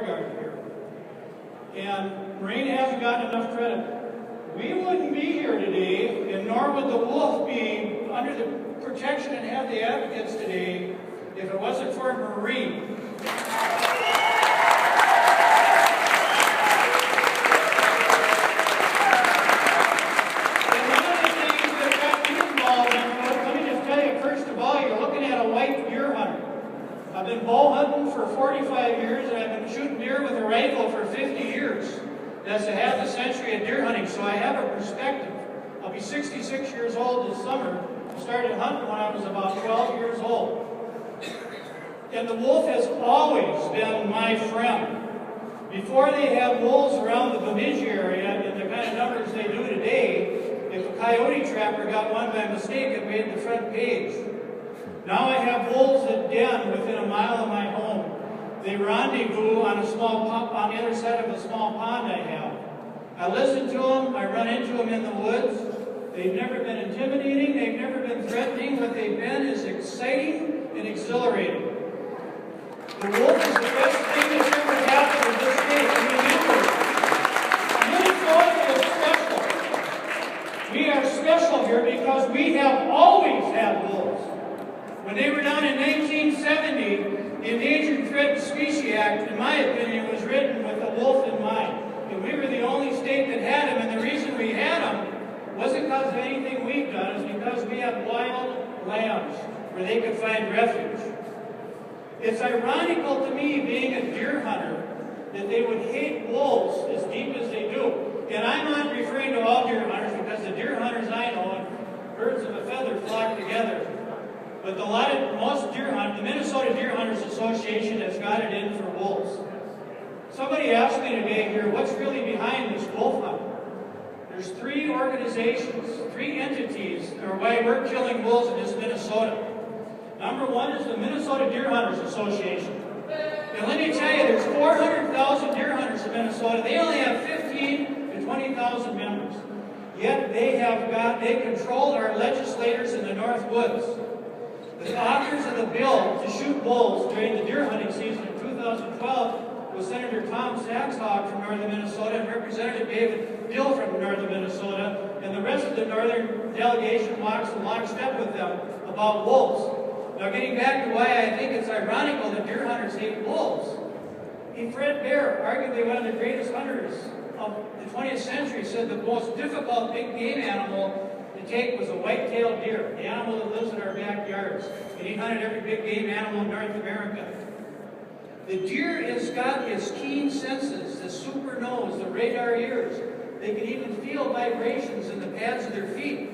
yard here. And Marine hasn't gotten enough credit. We wouldn't be here today, and nor would the wolf be under the protection and have the advocates today if it wasn't for Marine. I've been bow hunting for 45 years, and I've been shooting deer with a rifle for 50 years. That's a half a century of deer hunting, so I have a perspective. I'll be 66 years old this summer. I started hunting when I was about 12 years old. And the wolf has always been my friend. Before they had wolves around the Bemidji area in the kind of numbers they do today, if a coyote trapper got one by mistake, it made the front page. Now I have wolves at den within a mile of my home. They rendezvous on on the other side of a small pond I have. I listen to them, I run into them in the woods. They've never been intimidating, they've never been threatening. What they've been is exciting and exhilarating. The wolf is the best thing that's ever happened in this state. Minnesota is special. We are special here because we have always had wolves. When they were down in 1970, the Endangered Threatened Species Act, in my opinion, was written with the wolf in mind. And we were the only state that had them, and the reason we had them wasn't because of anything we've done, it's because we have wild lands where they could find refuge. It's ironical to me, being a deer hunter, that they would hate wolves as deep as they do. And I'm not referring to all deer hunters, because the deer hunters I know, and birds of a feather flock together. But most deer hunters, the Minnesota Deer Hunters Association has got it in for wolves. Somebody asked me today here, what's really behind this wolf hunt? There's three organizations, three entities that are why we're killing wolves in this Minnesota. Number one is the Minnesota Deer Hunters Association. And let me tell you, there's 400,000 deer hunters in Minnesota. They only have 15 to 20,000 members. Yet they control our legislators in the North Woods. The authors of the bill to shoot wolves during the deer hunting season in 2012 was Senator Tom Saxhawk from northern Minnesota and Representative David Dill from northern Minnesota, and the rest of the northern delegation walks in lockstep with them about wolves. Now, getting back to why I think it's ironical that deer hunters hate wolves. Fred Bear, arguably one of the greatest hunters of the 20th century, said the most difficult big game animal to take was a white-tailed deer, the animal that lives in our backyards. And he hunted every big game animal in North America. The deer has got his keen senses, the super nose, the radar ears. They can even feel vibrations in the pads of their feet.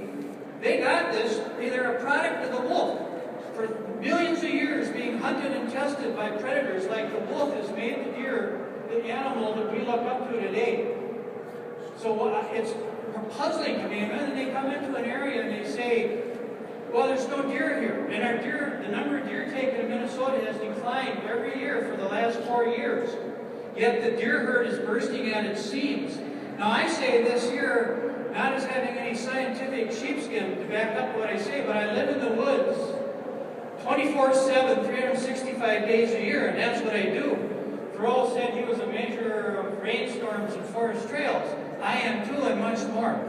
They got this. They're a product of the wolf. For millions of years being hunted and tested by predators like the wolf has made the deer the animal that we look up to today. So it's puzzling to me. And then they come into an area and they say, well, there's no deer here. And the number of deer taken in Minnesota has declined every year for the last 4 years. Yet the deer herd is bursting at its seams. Now I say this here, not as having any scientific sheepskin to back up what I say, but I live in the woods 24/7, 365 days a year, and that's what I do. Thoreau said he was a measurer of rainstorms and forest trails. I am too, and much more.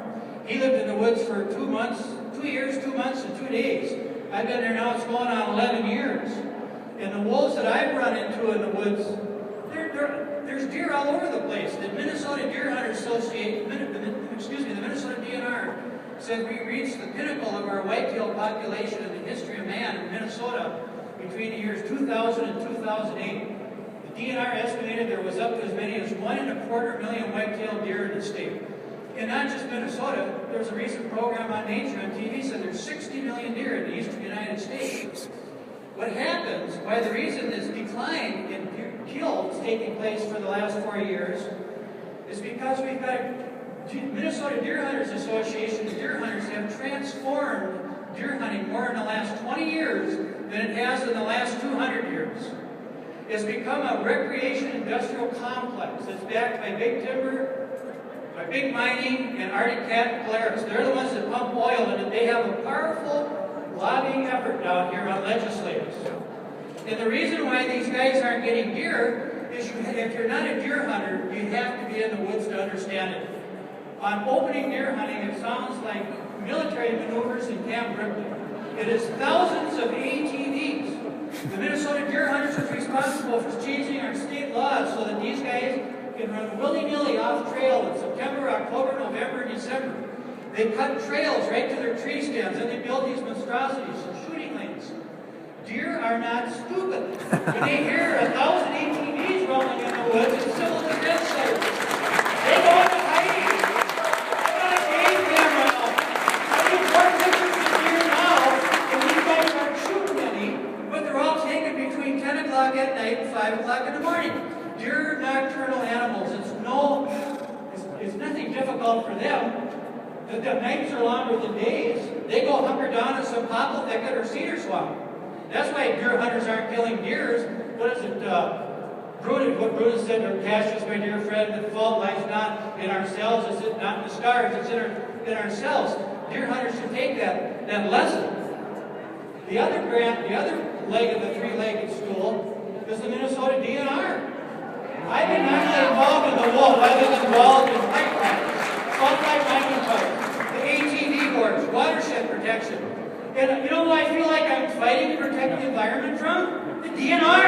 He lived in the woods for 2 years, 2 months, and 2 days. I've been there now, it's going on 11 years. And the wolves that I've run into in the woods, there's deer all over the place. The Minnesota Deer Hunters Association, the Minnesota DNR, said we reached the pinnacle of our whitetail population in the history of man in Minnesota between the years 2000 and 2008. The DNR estimated there was up to as many as 1.25 million white-tailed deer in the state. And not just Minnesota, there was a recent program on Nature on TV said there's 60 million deer in the eastern United States. What happens, why the reason this decline in kills taking place for the last 4 years, is because we've got Minnesota Deer Hunters Association. Deer hunters have transformed deer hunting more in the last 20 years than it has in the last 200 years. It's become a recreation industrial complex that's backed by big timber, by big mining, and Arctic Cat and Polaris. They're the ones that pump oil, and they have a powerful lobbying effort down here on legislators. And the reason why these guys aren't getting deer is if you're not a deer hunter, you have to be in the woods to understand it. On opening deer hunting, it sounds like military maneuvers in Camp Ripley. It is thousands of ATVs. The Minnesota Deer Hunters is responsible for changing our state laws so that these guys can run willy-nilly off trail in September, October, November, and December. They cut trails right to their tree stands, and they build these monstrosities and shooting lanes. Deer are not stupid. When they hear 1,000 ATVs rolling in the woods, it's civil defense sirens. They go into hiding. They got a game camera now. They report pictures of deer now, and these guys aren't shooting any, but they're all taken between 10 o'clock at night and 5 o'clock in the morning. Deer are nocturnal animals. It's nothing difficult for them. The nights are longer than days. They go hunker down in some poplar thicket or cedar swamp. That's why deer hunters aren't killing deers. What is it? What Brutus said, or Cassius, my dear friend, the fault lies not in ourselves, is it not in the stars, it's in ourselves. Deer hunters should take that lesson. The other leg of the three-legged stool is the Minnesota DNR. I've been actually involved in the wolf. I've been involved in pipe practice, sulfide mining pipes, the ATV boards, watershed protection. And you know who I feel like I'm fighting to protect the environment from? The DNR.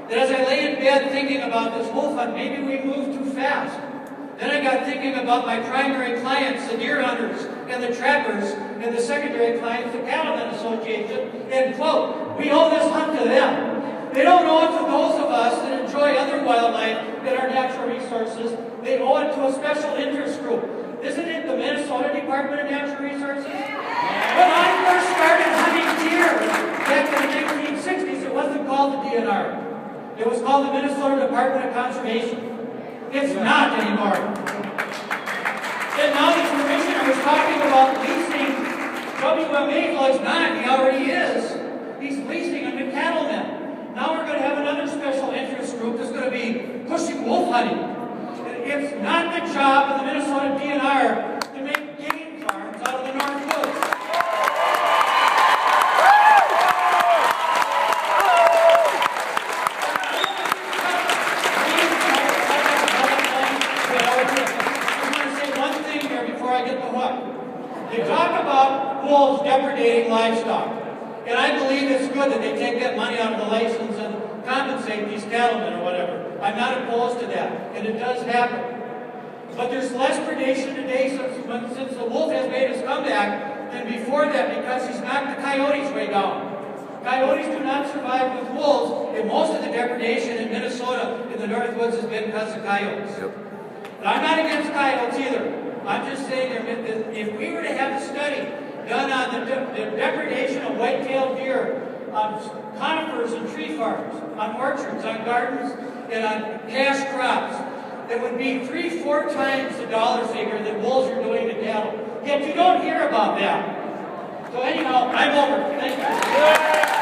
That as I lay in bed thinking about this wolf hunt, maybe we moved too fast. Then I got thinking about my primary clients, the deer hunters and the trappers, and the secondary clients, the Cattlemen Association, and quote, we owe this hunt to them. They don't owe it to those of us that enjoy other wildlife and our natural resources. They owe it to a special interest group. Isn't it the Minnesota Department of Natural Resources? When I first started hunting deer back in the 1960s, it wasn't called the DNR. It was called the Minnesota Department of Conservation. It's not anymore. And now the commissioner was talking about leasing WMA. Well, it's not. He already is. He's leasing them to cattlemen. Now we're going to have another special interest group that's going to be pushing wolf hunting. It's not the job of the Minnesota DNR to make game farms out of the North Woods. They talk about wolves depredating livestock. And I believe it's good that they take that money out of the license and compensate these cattlemen or whatever. I'm not opposed to that, and it does happen. But there's less predation today since the wolf has made his comeback than before that, because he's knocked the coyotes way down. Coyotes do not survive with wolves, and most of the depredation in Minnesota in the North Woods has been because of coyotes. Yep. But I'm not against coyotes either. I'm just saying that if we were to have a study done on the depredation of white-tailed deer on conifers and tree farms, on orchards, on gardens, and on cash crops, it would be 3-4 times the dollar figure that wolves are doing to cattle. Yet you don't hear about that. So anyhow, I'm over. Thank you.